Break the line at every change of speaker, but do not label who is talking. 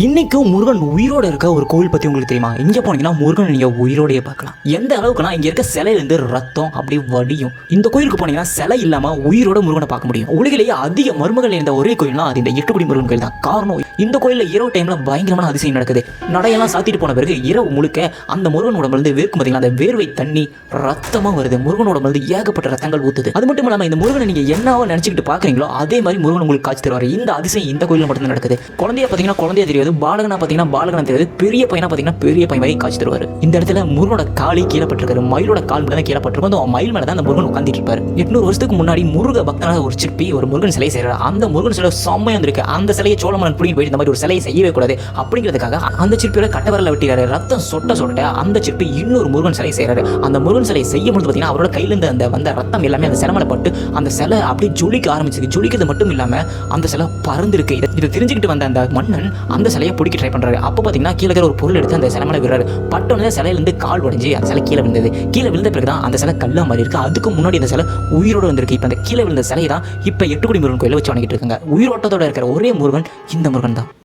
இன்னைக்கும் முருகன் உயிரோட இருக்க ஒரு கோவில் பற்றி உங்களுக்கு தெரியுமா? இங்கே போனீங்கன்னா முருகன் நீங்கள் உயிரோடையே பார்க்கலாம். எந்த அளவுக்குனா இங்கே இருக்க சிலையிலேருந்து ரத்தம் அப்படி வடியும். இந்த கோயிலுக்கு போனீங்கன்னா சிலை இல்லாமல் உயிரோட முருகனை பார்க்க முடியும். உலகிலேயே அதிக மருமகள் இருந்த ஒரே கோயில்னா அது இந்த எட்டுக்குடி முருகன் கோயில் தான். காரணம், இந்த கோயிலில் இரவு டைமில் பயங்கரமான அதிசயம் நடக்குது. நடையெல்லாம் சாத்திட்டு போன பிறகு இரவு முழுக்க அந்த முருகனோட மருந்து வேர்க்கும் பார்த்தீங்கன்னா அந்த வேர்வை தண்ணி ரத்தமாக வருது. முருகனோட மருந்து ஏகப்பட்ட ரத்தங்கள் ஊத்துது. அது மட்டும் இல்லாமல் இந்த முருகனை நீங்கள் என்னவோ நினச்சிக்கிட்டு பார்க்குறீங்களோ அதே மாதிரி முருகன் உங்களுக்கு காட்சி தருவார். இந்த அதிசயம் இந்த கோயிலில் மட்டும்தான் நடக்குது. குழந்தைய பார்த்தீங்கன்னா குழந்தைய தெரியாது, பாலகனா பார்த்தீங்கன்னா பாலகனா தெரியாது, பெரிய பையனா பார்த்தீங்கன்னா பெரிய பையன் மாதிரி காட்சி தருவார். இந்த இடத்துல முருகனோட காலி கீழே பட்டிருக்காரு, மயிலோட கால் தான் கீழே பட்டிருக்கும். அந்த மயில் மேலே தான் அந்த முருகன் உட்காந்துட்டு இருப்பாரு. 800 வருஷத்துக்கு முன்னாடி முருக பக்தனாக ஒரு சிற்பி ஒரு முருகன் சிலை செய்யறாரு. அந்த முருகன் சிலை செம்மையா இருந்திருக்கு. அந்த சிலையை சோழமன்னன் பிடிங்கி போயிட்டு இந்த மாதிரி ஒரு சிலையை செய்யவே கூடாது அப்படிங்கிறதுக்காக அந்த சிற்பியோட கட்டவரல வெட்டிறாரு. ரத்தம் சொட்ட அந்த சிற்பி இன்னொரு முருகன் சிலை செய்யறாரு. அந்த முருகன் சிலை செய்யும் போது பார்த்தீங்கன்னா அவரோட கையில இருந்து அந்த வந்த ரத்தம் எல்லாமே அந்த சிலை மேல பட்டு அந்த சிலை அப்படியே ஜொலிக்க ஆரம்பிச்சிருக்கு. ஜொலிக்கிறது மட்டும் இல்லாம அந்த சிலை பறந்துருக்கு. இதை தெரிஞ்சுக்கிட்டு வந்த அந்த மன்னன் அந்த சிலையை பிடிக்க ட்ரை பண்றாரு. அப்போ பார்த்தீங்கன்னா கீழே ஒரு பொருள் எடுத்து அந்த சிலை மேலே விடுறாரு. பட்டோன்னு சிலையிலிருந்து கால் உடைஞ்சு அந்த சிலை கீழே விழுந்தது. கீழே விழுந்த பிறகுதான் அந்த சிலை கல்லா மாதிரி இருக்கு. அதுக்கு முன்னாடி அந்த சிலை உயிரோடு வந்திருக்கு. இப்போ அந்த கீழே விழுந்த சிலை தான் இப்போ எட்டுக்குடி முருகன் கோயிலை வச்சு வணங்கிட்டு இருக்காங்க. உயிரோட்டத்தோட இருக்கிற ஒரே முருகன் இந்த முருகன் தான்.